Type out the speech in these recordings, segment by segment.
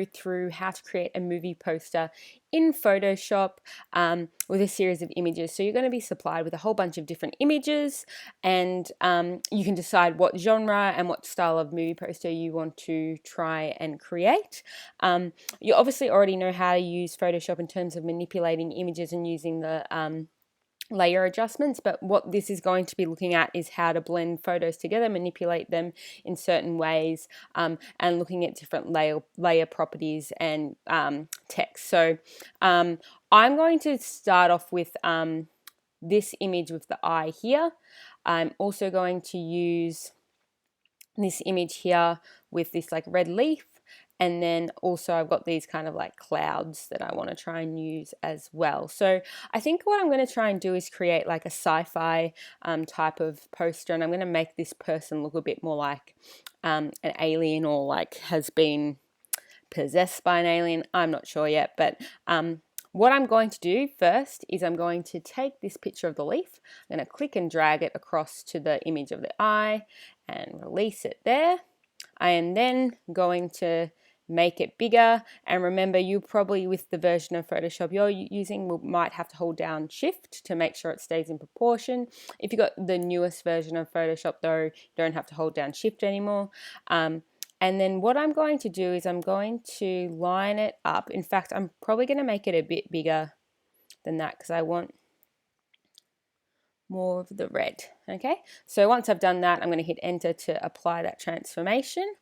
through how to create a movie poster in Photoshop with a series of images. So you're going to be supplied with a whole bunch of different images, and you can decide what genre and what style of movie poster you want to try and create. You obviously already know how to use Photoshop in terms of manipulating images and using the layer adjustments, but what this is going to be looking at is how to blend photos together, manipulate them in certain ways, and looking at different layer properties and text. So I'm going to start off with this image with the eye here. I'm also going to use this image here with this like red leaf, and then also I've got these kind of like clouds that I want to try and use as well. So I think what I'm going to try and do is create like a sci-fi type of poster, and I'm going to make this person look a bit more like an alien, or like has been possessed by an alien. I'm not sure yet, but what I'm going to do first is I'm going to take this picture of the leaf, I'm going to click and drag it across to the image of the eye and release it there. I am then going to make it bigger, and remember, you probably, with the version of Photoshop you're using, might have to hold down Shift to make sure it stays in proportion. If you've got the newest version of Photoshop though, you don't have to hold down Shift anymore. And then what I'm going to do is I'm going to line it up. In fact, I'm probably going to make it a bit bigger than that because I want more of the red. Okay, so once I've done that, I'm going to hit enter to apply that transformation,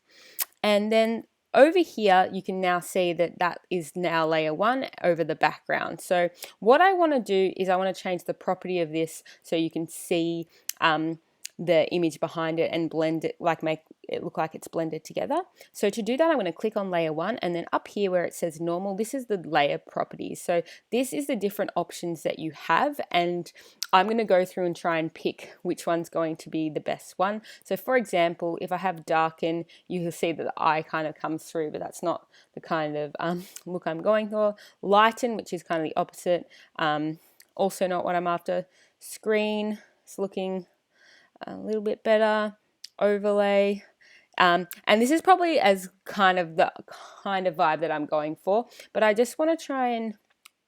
and then over here you can now see that that is now layer 1 over the background. So what I want to do is I want to change the property of this so you can see the image behind it and blend it, like make it look like it's blended together. So to do that, I'm going to click on layer 1, and then up here where it says normal, this is the layer properties. So this is the different options that you have, and I'm going to go through and try and pick which one's going to be the best one. So for example, if I have darken, you can see that the eye kind of comes through, but that's not the kind of look I'm going for. Lighten, which is kind of the opposite, also not what I'm after. Screen, it's looking a little bit better. Overlay, and this is probably as kind of the kind of vibe that I'm going for, but I just want to try and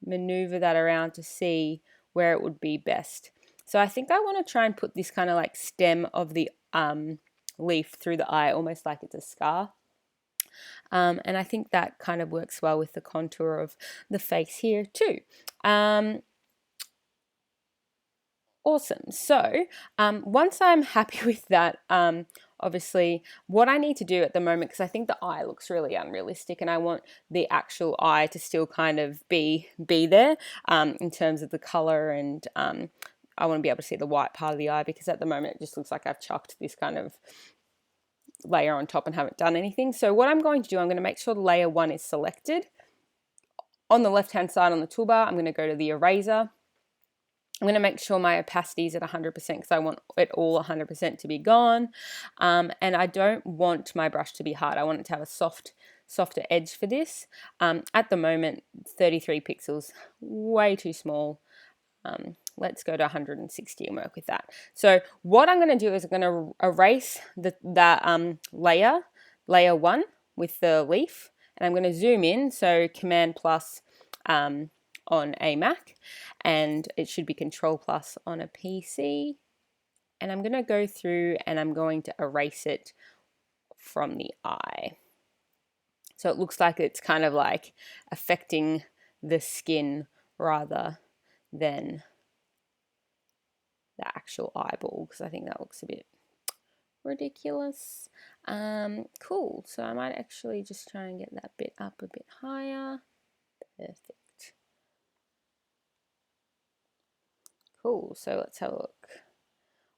maneuver that around to see where it would be best. So I think I want to try and put this kind of like stem of the leaf through the eye, almost like it's a scar. And I think that kind of works well with the contour of the face here too. Awesome. So once I'm happy with that, obviously what I need to do at the moment, because I think the eye looks really unrealistic and I want the actual eye to still kind of be there in terms of the color, and I want to be able to see the white part of the eye, because at the moment it just looks like I've chucked this kind of layer on top and haven't done anything. So what I'm going to do, I'm going to make sure the layer 1 is selected. On the left hand side on the toolbar, I'm going to go to the eraser. I'm going to make sure my opacity is at 100% because I want it all 100% to be gone. And I don't want my brush to be hard. I want it to have a softer edge for this. At the moment, 33 pixels, way too small. Let's go to 160 and work with that. So what I'm going to do is I'm going to erase the layer 1 with the leaf, and I'm going to zoom in. So Command plus on a Mac, and it should be Control plus on a PC, and I'm going to go through and I'm going to erase it from the eye. So it looks like it's kind of like affecting the skin rather than the actual eyeball, because I think that looks a bit ridiculous. Cool, so I might actually just try and get that bit up a bit higher. Perfect. Cool, so let's have a look.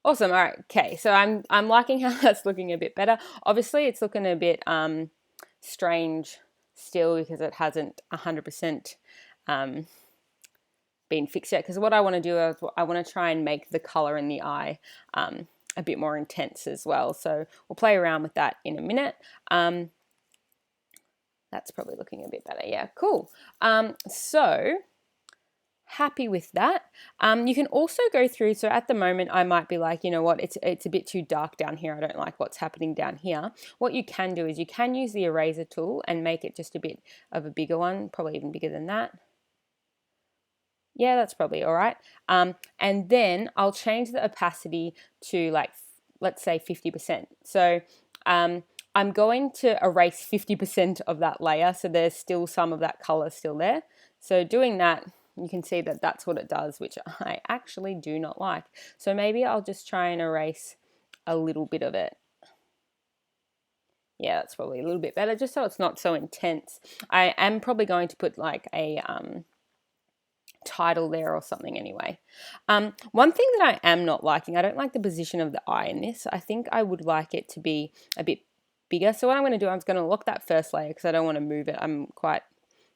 Awesome. All right, okay, so I'm liking how that's looking a bit better. Obviously it's looking a bit strange still because it hasn't 100% been fixed yet, because what I want to do is I want to try and make the color in the eye a bit more intense as well. So we'll play around with that in a minute. That's probably looking a bit better. Yeah, cool. So happy with that. You can also go through, so at the moment I might be like, you know what, it's a bit too dark down here, I don't like what's happening down here. What you can do is you can use the eraser tool and make it just a bit of a bigger one, probably even bigger than that. Yeah, that's probably all right. And then I'll change the opacity to like, let's say 50%. So I'm going to erase 50% of that layer, so there's still some of that color still there. So doing that, you can see that that's what it does, which I actually do not like. So maybe I'll just try and erase a little bit of it. Yeah, that's probably a little bit better, just so it's not so intense. I am probably going to put like a title there or something anyway. One thing that I am not liking, I don't like the position of the eye in this. I think I would like it to be a bit bigger. So what I'm going to do, I'm just going to lock that first layer because I don't want to move it. I'm quite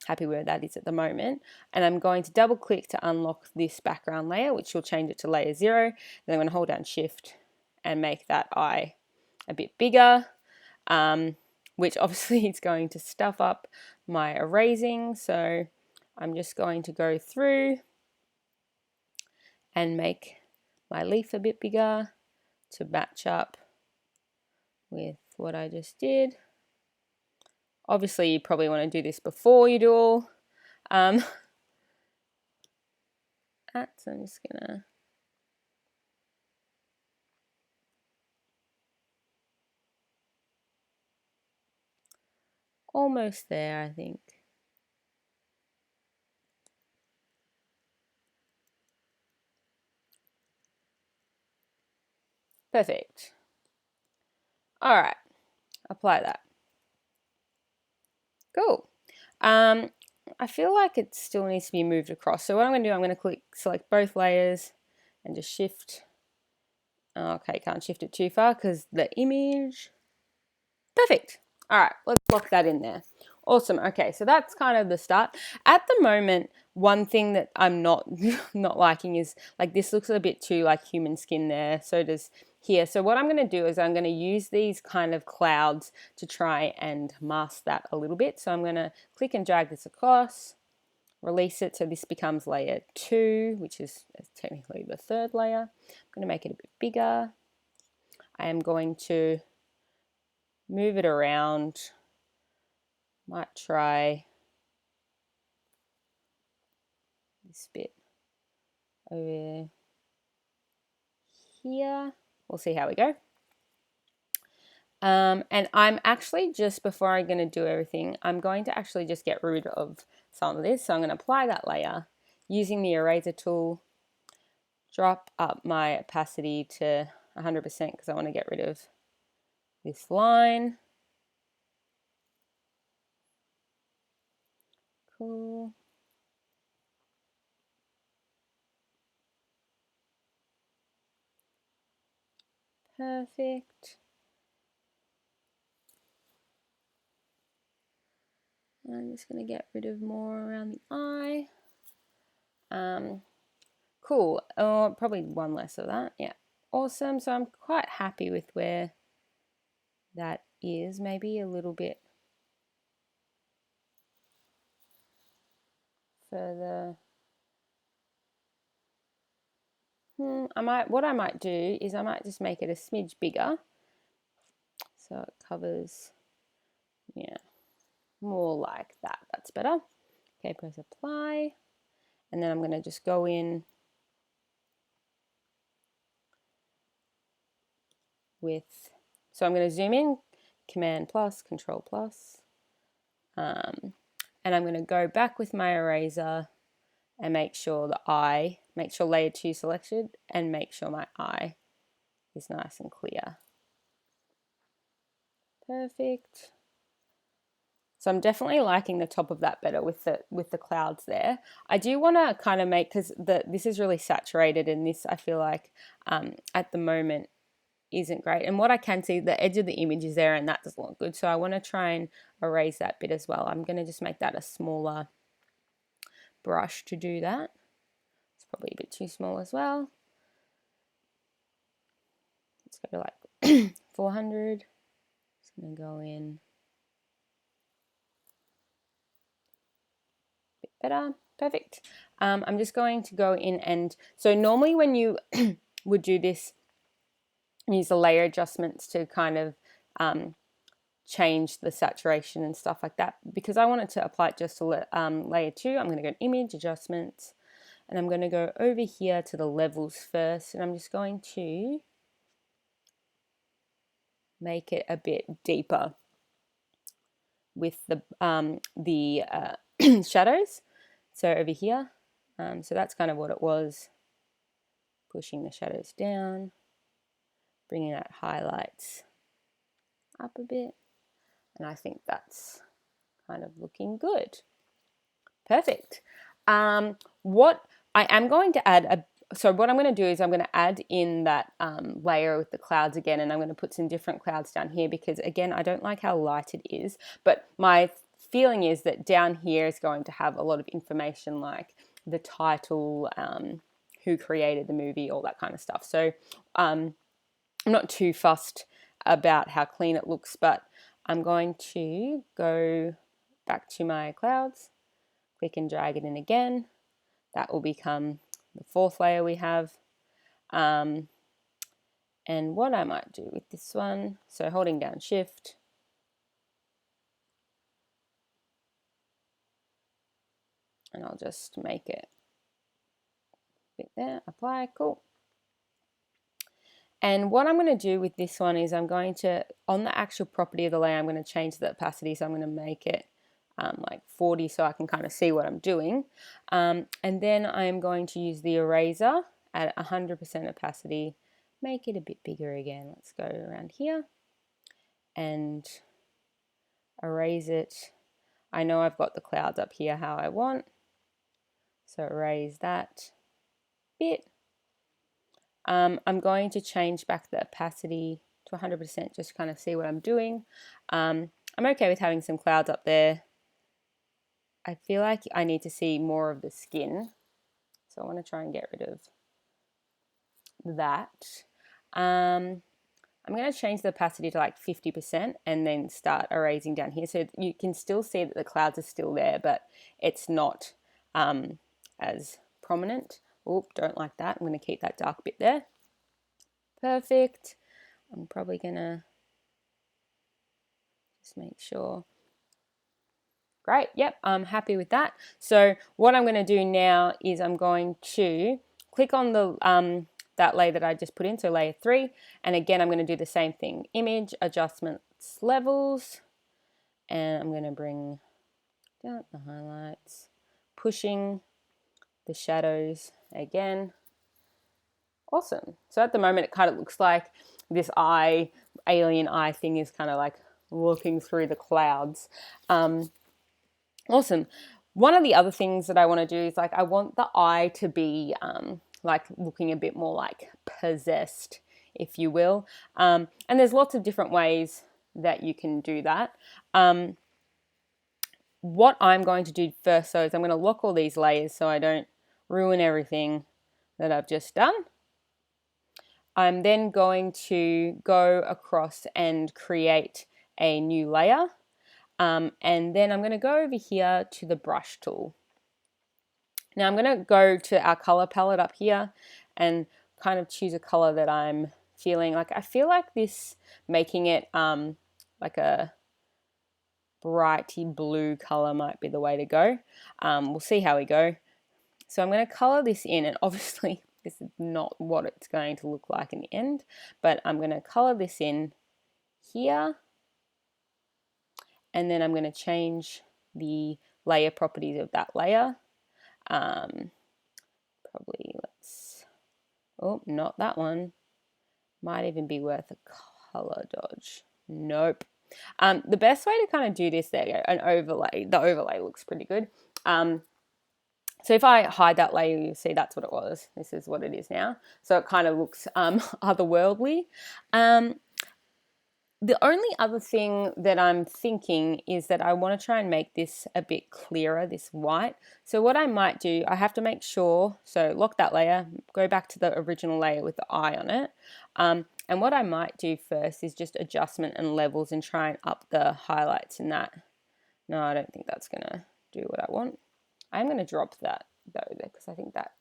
happy where that is at the moment. And I'm going to double click to unlock this background layer, which will change it to layer 0. Then I'm going to hold down shift and make that eye a bit bigger, which obviously is going to stuff up my erasing. So I'm just going to go through and make my leaf a bit bigger to match up with what I just did. Obviously, you probably want to do this before you do all. So I'm just gonna almost there, I think. Perfect. All right, apply that. Cool. I feel like it still needs to be moved across. So what I'm going to do, I'm going to select both layers and just shift. Okay, can't shift it too far because the image. Perfect. All right, let's lock that in there. Awesome. Okay, so that's kind of the start. At the moment, one thing that I'm not liking is like this looks a bit too like human skin there. So does here. So what I'm going to do is I'm going to use these kind of clouds to try and mask that a little bit. So I'm going to click and drag this across, release it so this becomes layer 2, which is technically the third layer. I'm going to make it a bit bigger. I am going to move it around. Might try this bit over here. We'll see how we go. And I'm actually, just before I'm going to do everything, I'm going to actually just get rid of some of this. So I'm going to apply that layer using the eraser tool, drop up my opacity to 100% because I want to get rid of this line. Cool. Perfect. I'm just going to get rid of more around the eye. Cool. Oh, probably one less of that. Yeah. Awesome. So I'm quite happy with where that is. Maybe a little bit further. What I might do is I might just make it a smidge bigger. So it covers, yeah, more like that. That's better. Okay, press apply. And then I'm going to just go in with, so I'm going to zoom in, Command plus, Control plus. And I'm going to go back with my eraser and make sure layer 2 selected, and make sure my eye is nice and clear. Perfect. So I'm definitely liking the top of that better with the clouds there. I do want to kind of make, because this is really saturated, and this I feel like at the moment isn't great. And what I can see, the edge of the image is there and that doesn't look good. So I want to try and erase that bit as well. I'm going to just make that a smaller brush to do that. It's probably a bit too small as well. Let's go to like 400. Just going to go in a bit Better, perfect. I'm just going to go in and, so normally when you would do this, use the layer adjustments to kind of change the saturation and stuff like that. Because I wanted to apply it just to layer 2, I'm going to go image adjustments, and I'm going to go over here to the levels first, and I'm just going to make it a bit deeper with the shadows. So over here, so that's kind of what it was, pushing the shadows down, bringing that highlights up a bit, and I think that's kind of looking good. Perfect. What I am going to add, so what I'm going to do is I'm going to add in that layer with the clouds again, and I'm going to put some different clouds down here because, again, I don't like how light it is, but my feeling is that down here is going to have a lot of information like the title, who created the movie, all that kind of stuff. So I'm not too fussed about how clean it looks, but I'm going to go back to my clouds, click and drag it in again. That will become the 4th layer we have. And what I might do with this one, so holding down shift, and I'll just make it a bit there, apply, cool. And what I'm going to do with this one is I'm going to, on the actual property of the layer, I'm going to change the opacity, so I'm going to make it like 40 so I can kind of see what I'm doing. And then I'm going to use the eraser at 100% opacity, make it a bit bigger again. Let's go around here and erase it. I know I've got the clouds up here how I want, so erase that bit. I'm going to change back the opacity to 100% just to kind of see what I'm doing. I'm okay with having some clouds up there. I feel like I need to see more of the skin, so I want to try and get rid of that. I'm going to change the opacity to like 50% and then start erasing down here, so you can still see that the clouds are still there, but it's not as prominent. Oop, don't like that. I'm going to keep that dark bit there. Perfect. I'm probably going to just make sure. Great, yep, I'm happy with that. So what I'm going to do now is I'm going to click on the that layer that I just put in, so layer 3, and again I'm going to do the same thing, image, adjustments, levels, and I'm going to bring down the highlights, pushing the shadows again. Awesome. So at the moment it kind of looks like this alien eye thing is kind of like looking through the clouds. Awesome. One of the other things that I want to do is like I want the eye to be like looking a bit more like possessed, if you will. And there's lots of different ways that you can do that. What I'm going to do first though is I'm going to lock all these layers so I don't ruin everything that I've just done. I'm then going to go across and create a new layer. And then I'm going to go over here to the brush tool. Now I'm going to go to our color palette up here and kind of choose a color that I'm feeling. Like I feel like this, making it like a brighty blue color might be the way to go. We'll see how we go. So I'm going to color this in, and obviously this is not what it's going to look like in the end, but I'm going to color this in here. And then I'm going to change the layer properties of that layer. Probably oh, not that one. Might even be worth a color dodge. Nope. The best way to kind of do this, there you go, an overlay. The overlay looks pretty good. So if I hide that layer, you'll see that's what it was. This is what it is now. So it kind of looks otherworldly. The only other thing that I'm thinking is that I want to try and make this a bit clearer, this white. So what I might do, I have to make sure, so lock that layer, go back to the original layer with the eye on it. And what I might do first is just adjustment and levels and try and up the highlights in that. No, I don't think that's going to do what I want. I'm going to drop that though, because I think that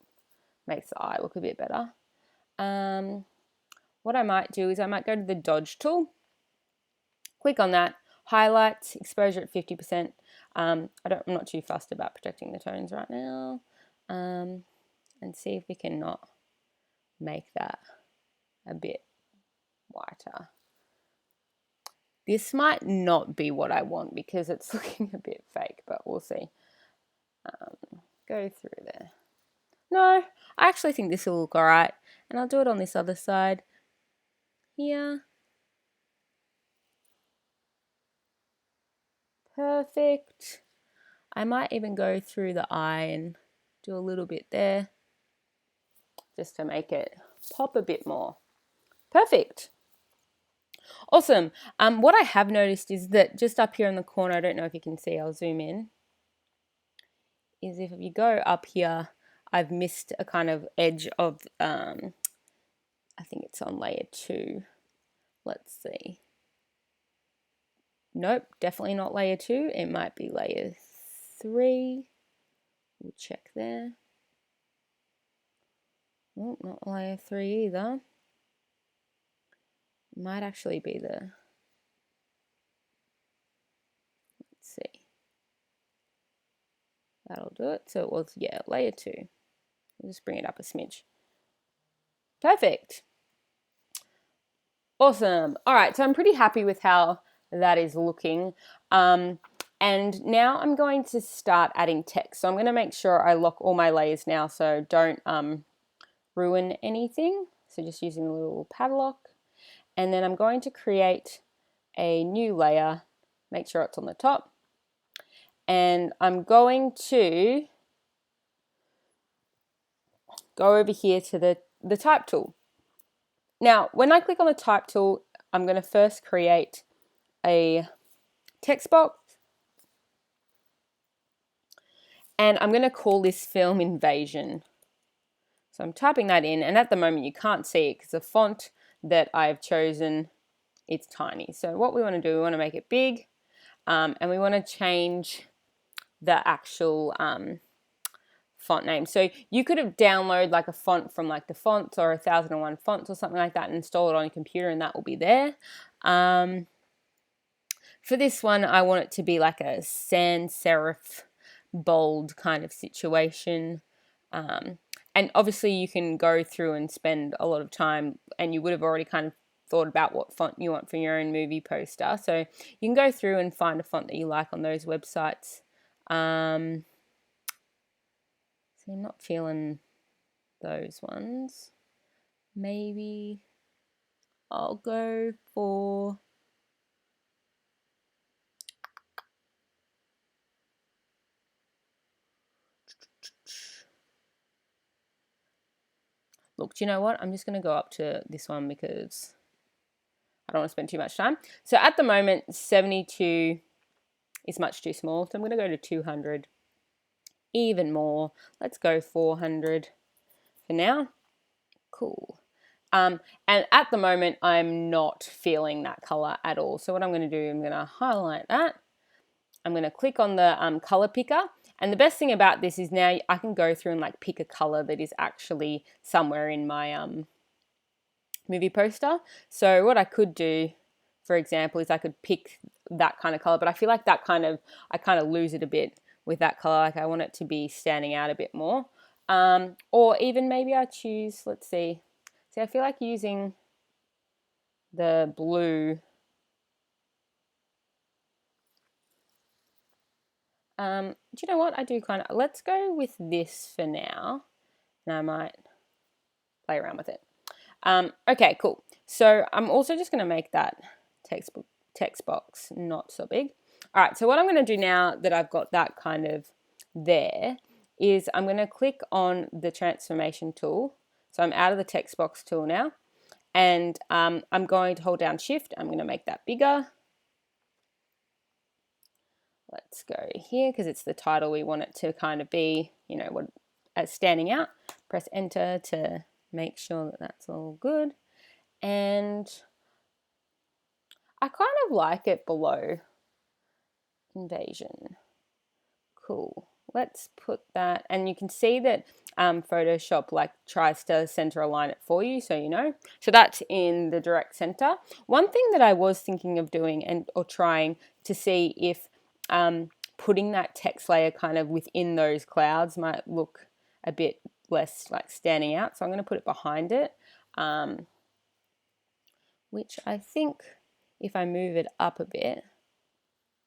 makes the eye look a bit better. What I might do is I might go to the dodge tool, click on that, highlight, exposure at 50%. I'm not too fussed about protecting the tones right now, and see if we can not make that a bit whiter. This might not be what I want because it's looking a bit fake, but we'll see. Go through there. No, I actually think this will look all right, and I'll do it on this other side here. Perfect. I might even go through the eye and do a little bit there just to make it pop a bit more. Perfect. Awesome. What I have noticed is that just up here in the corner, I don't know if you can see, I'll zoom in, is if you go up here, I've missed a kind of edge of, I think it's on layer 2. Let's see. Nope, definitely not layer 2. It might be layer 3. We'll check there. Oh, not layer 3 either. Might actually be the, let's see. That'll do it. So it was, yeah, layer 2. We'll just bring it up a smidge. Perfect. Awesome. All right, so I'm pretty happy with how that is looking. And now I'm going to start adding text. So I'm going to make sure I lock all my layers now so don't ruin anything. So just using the little padlock. And then I'm going to create a new layer, make sure it's on the top. And I'm going to go over here to the type tool. Now, when I click on the type tool, I'm going to first create a text box. And I'm going to call this Film Invasion. So I'm typing that in, and at the moment you can't see it because the font that I've chosen, it's tiny. So what we want to do, we want to make it big, and we want to change the actual font name. So you could have downloaded like a font from like the fonts or 1001 fonts or something like that and install it on your computer, and that will be there. For this one, I want it to be like a sans serif bold kind of situation. And obviously you can go through and spend a lot of time, and you would have already kind of thought about what font you want for your own movie poster. So you can go through and find a font that you like on those websites. So I'm not feeling those ones. Maybe I'll go for... Look, do you know what? I'm just going to go up to this one because I don't want to spend too much time. So at the moment, 72 is much too small. So I'm going to go to 200. Even more. Let's go 400 for now. Cool. And at the moment, I'm not feeling that color at all. So what I'm going to do, I'm going to highlight that. I'm going to click on the color picker. And the best thing about this is now I can go through and like pick a color that is actually somewhere in my movie poster. So what I could do, for example, is I could pick that kind of color, but I feel like that kind of, I kind of lose it a bit with that color. Like I want it to be standing out a bit more. Or even maybe I choose, let's see. See, I feel like using the blue. Do you know what? I do kind of, let's go with this for now. And I might play around with it. Okay, cool. So I'm also just going to make that text box not so big. All right, so what I'm going to do now that I've got that kind of there is I'm going to click on the transformation tool. So I'm out of the text box tool now. And I'm going to hold down Shift. I'm going to make that bigger. Let's go here because it's the title. We want it to kind of be, you know, what as standing out. Press Enter to make sure that that's all good. And I kind of like it below Invasion. Cool. let's put that, and you can see that Photoshop like tries to center align it for you, so you know. So that's in the direct center. One thing that I was thinking of doing or trying to see if putting that text layer kind of within those clouds might look a bit less like standing out. So I'm going to put it behind it, which I think if I move it up a bit,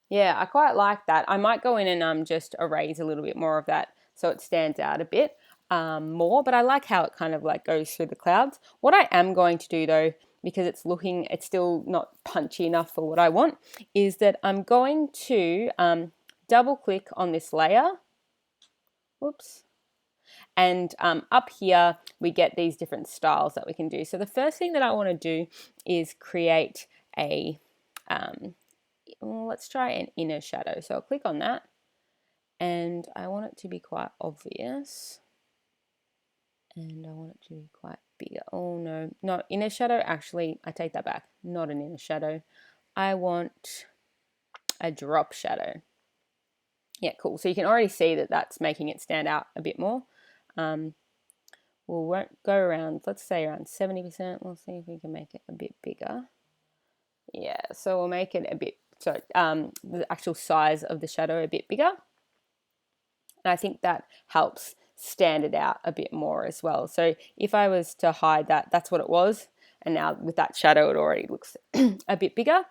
yeah, I quite like that. I might go in and just erase a little bit more of that so it stands out a bit more, but I like how it kind of like goes through the clouds. What I am going to do though, because it's still not punchy enough for what I want, is that I'm going to double click on this layer. Whoops. And up here, we get these different styles that we can do. So the first thing that I want to do is create a, let's try an inner shadow. So I'll click on that. And I want it to be quite obvious. And I want it to be quite bigger. Oh no, not inner shadow. Actually, I take that back. Not an inner shadow. I want a drop shadow. Yeah, cool. So you can already see that that's making it stand out a bit more. We'll go around, let's say around 70%. We'll see if we can make it a bit bigger. Yeah, so we'll make it a bit, so the actual size of the shadow a bit bigger. And I think that helps stand it out a bit more as well. So if I was to hide that, that's what it was. And now with that shadow, it already looks a bit bigger.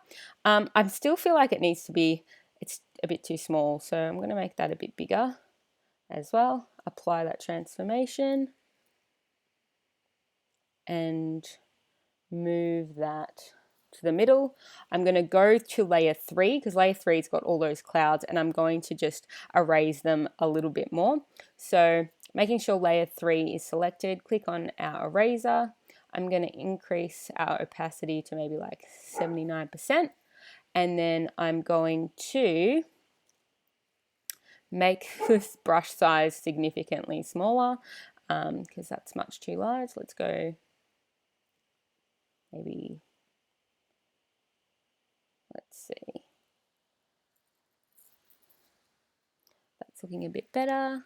I still feel like it's a bit too small. So I'm going to make that a bit bigger as well. Apply that transformation and move that to the middle. I'm going to go to layer 3 because layer 3's got all those clouds, and I'm going to just erase them a little bit more. So making sure layer 3 is selected, click on our eraser. I'm going to increase our opacity to maybe like 79%, and then I'm going to make this brush size significantly smaller because that's much too large. Let's go maybe, let's see, that's looking a bit better.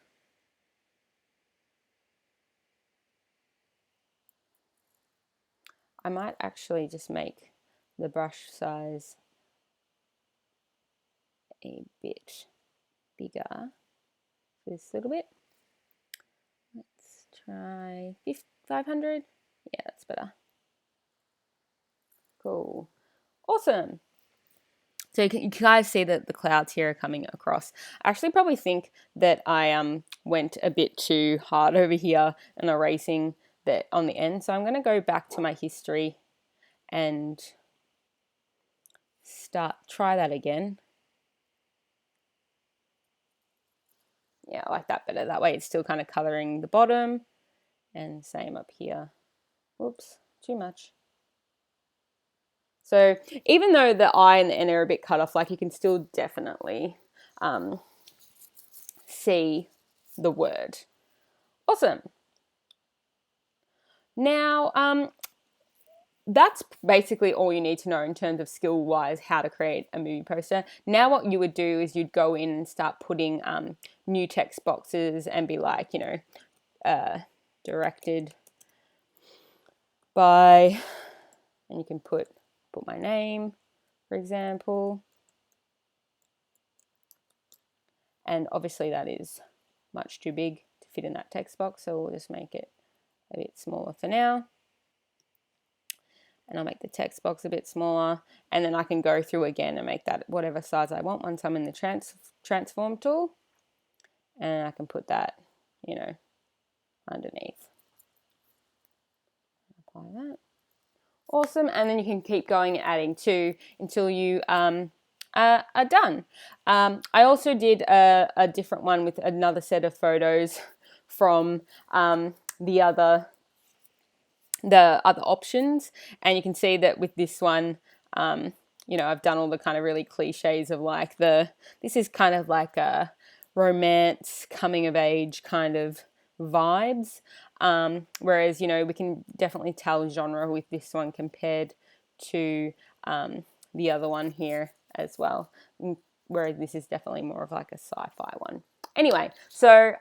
I might actually just make the brush size a bit bigger, this little bit. Let's try 500. Yeah, that's better. Cool. Awesome. So you guys see that the clouds here are coming across. I actually probably think that I went a bit too hard over here and erasing that on the end. So I'm going to go back to my history and try that again. Yeah, I like that better. That way it's still kind of coloring the bottom, and same up here. Oops, too much. So even though the I and the N are a bit cut off, like you can still definitely see the word. Awesome. Now, that's basically all you need to know in terms of skill-wise how to create a movie poster. Now what you would do is you'd go in and start putting new text boxes and be like, you know, directed by, and you can put my name, for example. And obviously that is much too big to fit in that text box, so we'll just make it a bit smaller for now. And I'll make the text box a bit smaller, and then I can go through again and make that whatever size I want once I'm in the transform tool. And I can put that, you know, underneath. Apply that. Awesome. And then you can keep going and adding to until you are done. I also did a different one with another set of photos from the other options, and you can see that with this one, you know, I've done all the kind of really cliches of like this is kind of like a romance, coming of age kind of vibes, whereas, you know, we can definitely tell genre with this one compared to the other one here as well, whereas this is definitely more of like a sci-fi one. Anyway, so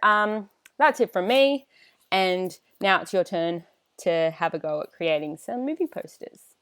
that's it from me. And now it's your turn to have a go at creating some movie posters.